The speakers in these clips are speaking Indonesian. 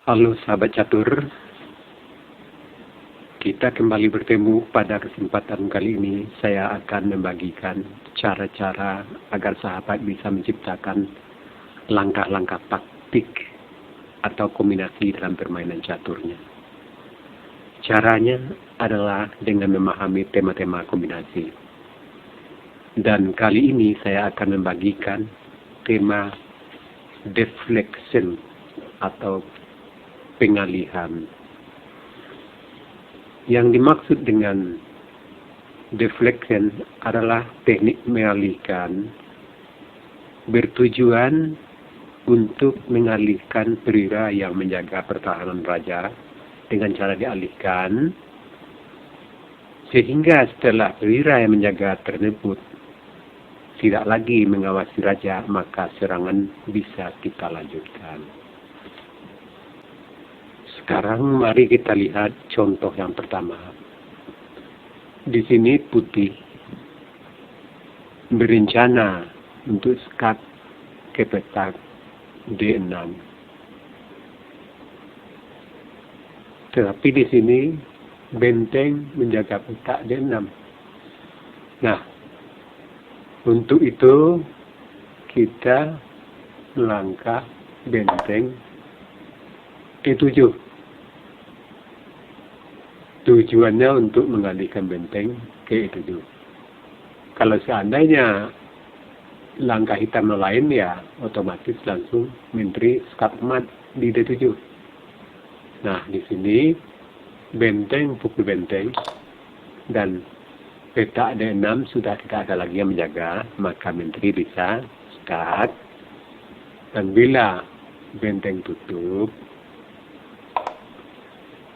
Halo sahabat catur, kita kembali bertemu pada kesempatan kali ini. Saya akan membagikan cara-cara agar sahabat bisa menciptakan langkah-langkah taktik atau kombinasi dalam permainan caturnya. Caranya adalah dengan memahami tema-tema kombinasi. Dan kali ini saya akan membagikan tema deflection atau pengalihan. Yang dimaksud dengan deflection adalah teknik mengalihkan bertujuan untuk mengalihkan perwira yang menjaga pertahanan raja dengan cara dialihkan sehingga setelah perwira yang menjaga tersebut tidak lagi mengawasi raja, maka serangan bisa kita lanjutkan. Sekarang mari kita lihat contoh yang pertama. Di sini putih berencana untuk skat ke petak D6. Tetapi di sini benteng menjaga petak D6. Nah, untuk itu kita melangkah benteng E7. Tujuannya untuk mengalihkan benteng ke E7. Kalau seandainya langkah hitam lain, ya otomatis langsung menteri skat emat di D7. Nah, di sini benteng pukul benteng dan petak D6 sudah tidak ada lagi yang menjaga, maka menteri bisa skat. Dan bila benteng tutup,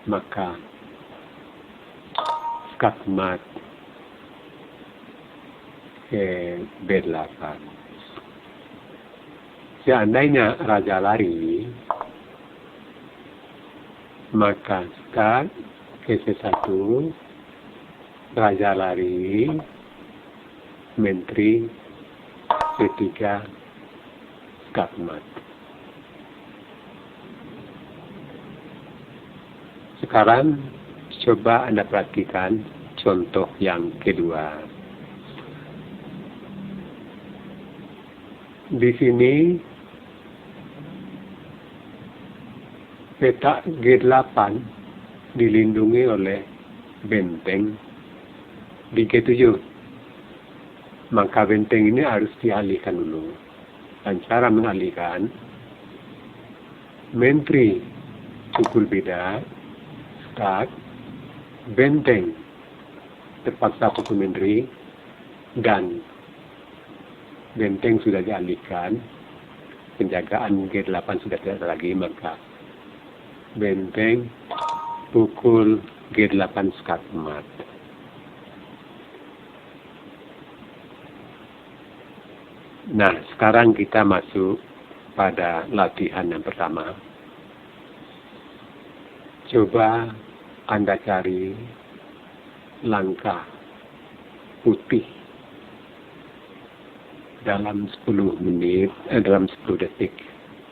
maka skat emat ke B8. Seandainya raja lari, maka skat ke C1, raja lari, menteri C3, skat emat. Sekarang coba Anda perhatikan contoh yang kedua. Di sini petak G8 dilindungi oleh benteng di G7. Maka benteng ini harus dialihkan dulu. Dan cara mengalihkan, menteri pukul beda, skat, benteng terpaksa pukul menteri, dan benteng sudah dialihkan, penjagaan G8 sudah tidak ada lagi, maka benteng pukul G8 skat emat. Nah, sekarang kita masuk pada latihan yang pertama. Coba Anda cari langkah putih dalam 10 menit, dalam 10 detik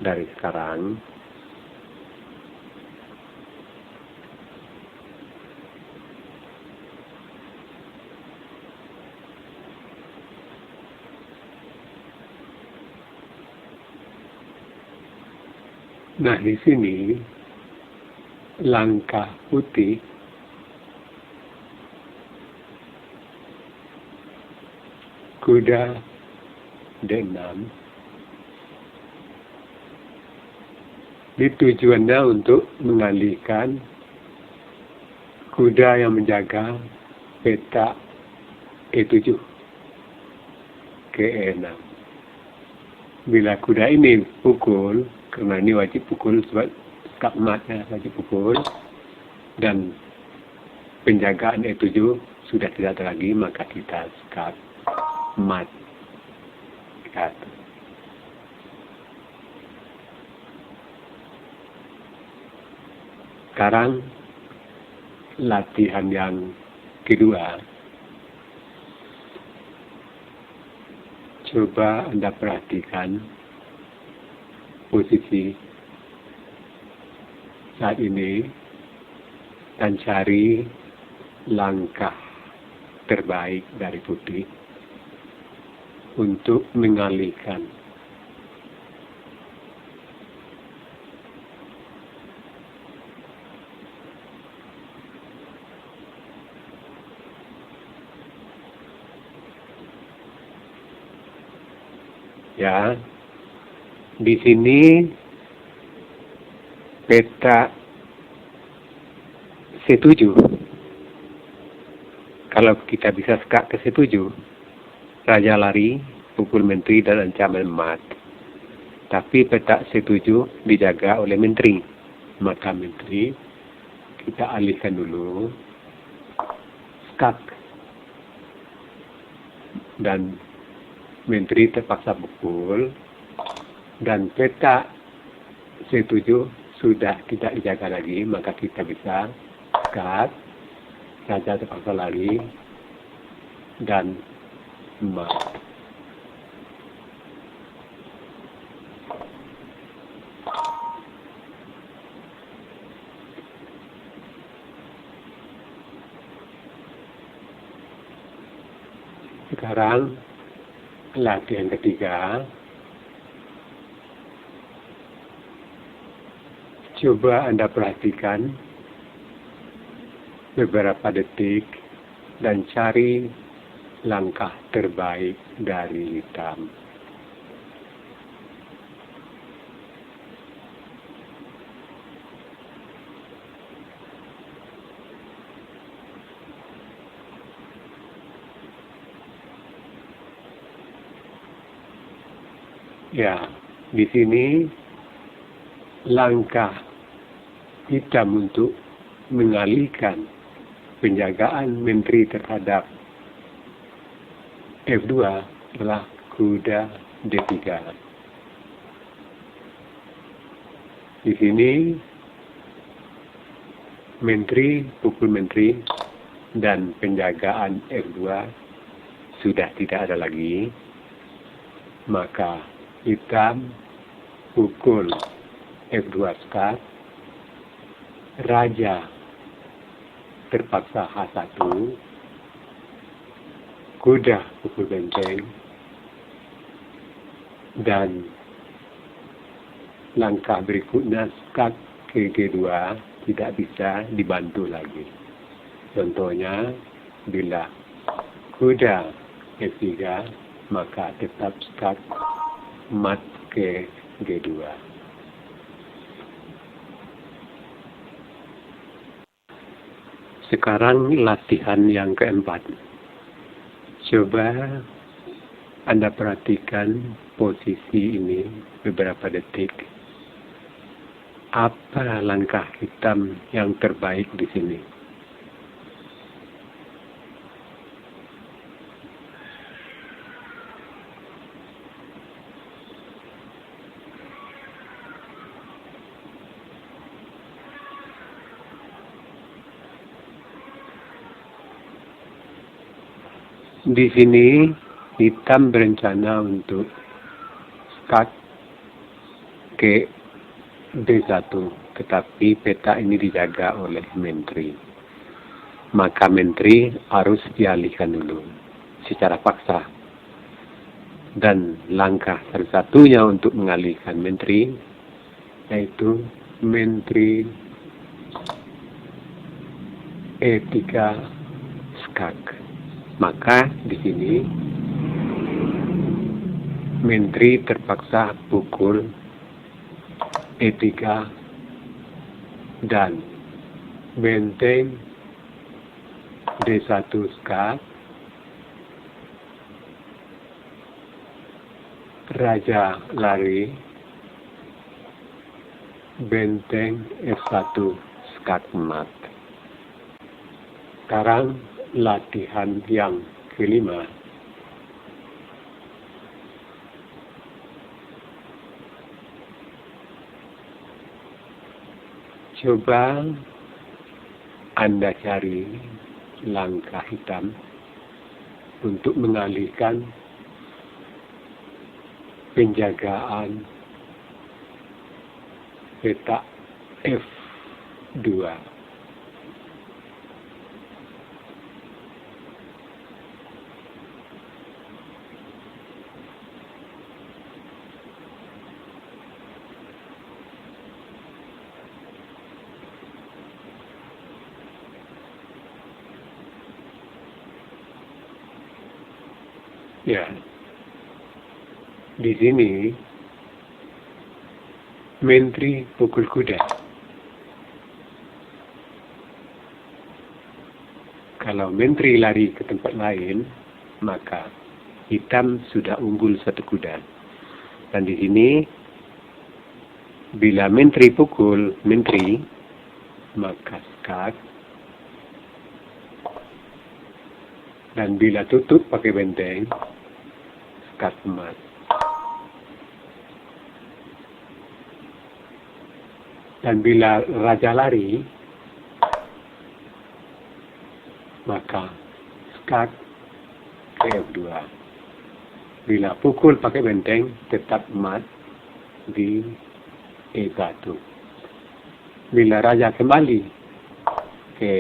dari sekarang. Nah, di sini langkah putih kuda D6 ditujuannya untuk mengalihkan kuda yang menjaga petak E7 ke E6. Bila kuda ini pukul, karena ini wajib pukul sebab skat ematnya wajib pukul, dan penjagaan E7 sudah tidak ada lagi, maka kita skat emat ke atas. Sekarang latihan yang kedua. Coba Anda perhatikan posisi saat ini dan cari langkah terbaik dari putih untuk mengalihkan ya. Di sini peta C7. Kalau kita bisa skak ke C7, raja lari, pukul menteri dan ancaman mat. Tapi peta C7 dijaga oleh menteri. Maka menteri kita alihkan dulu skak. Dan menteri terpaksa pukul. Dan peta C7 sudah tidak dijaga lagi, maka kita bisa skak, raja terpaksa lari, dan mat. Sekarang latihan ketiga. Coba Anda perhatikan beberapa detik dan cari langkah terbaik dari hitam. Ya, di sini langkah hitam untuk mengalihkan penjagaan menteri terhadap F2 adalah kuda D3. Di sini menteri, pukul menteri, dan penjagaan F2 sudah tidak ada lagi. Maka hitam pukul F2 skak, raja terpaksa H1, kuda pukul benteng, dan langkah berikutnya skak ke G2 tidak bisa dibantu lagi. Contohnya, bila kuda F3, maka tetap skak mat ke G2. Sekarang latihan yang keempat. Coba Anda perhatikan posisi ini beberapa detik. Apa langkah hitam yang terbaik di sini? Di sini hitam berencana untuk skak ke D1, tetapi peta ini dijaga oleh menteri. Maka menteri harus dialihkan dulu secara paksa. Dan langkah satu-satunya untuk mengalihkan menteri yaitu menteri E3 skak. Maka di sini menteri terpaksa pukul E3 dan benteng D1 skak, raja lari, benteng F1 skak mat. Sekarang latihan yang kelima. Coba Anda cari langkah hitam untuk mengalihkan penjagaan peta F 2. Ya, di sini menteri pukul kuda. Kalau menteri lari ke tempat lain, maka hitam sudah unggul 1 kuda. Dan di sini, bila menteri pukul menteri, maka skak. Dan bila tutup pakai benteng, skak emas. Dan bila raja lari, maka skak ke F2. Bila pukul pakai benteng, tetap emas di E1. Bila raja kembali ke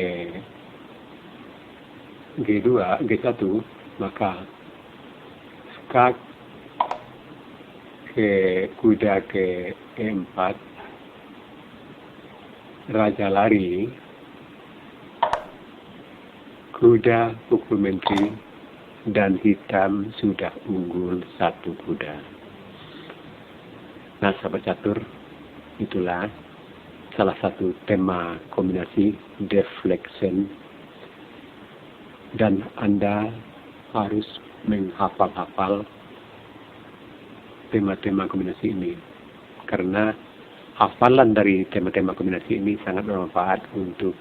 G2, G1, maka skak ke kuda ke E4, raja lari, kuda pukul menteri, dan hitam sudah unggul 1 kuda. Nah, sahabat catur, itulah salah satu tema kombinasi deflection. Dan Anda harus menghafal-hafal tema-tema kombinasi ini. Karena hafalan dari tema-tema kombinasi ini sangat bermanfaat untuk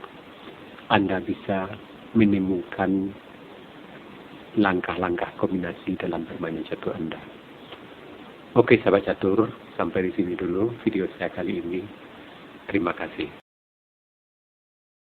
Anda bisa menemukan langkah-langkah kombinasi dalam bermain catur Anda. Oke, sahabat catur, sampai di sini dulu video saya kali ini. Terima kasih.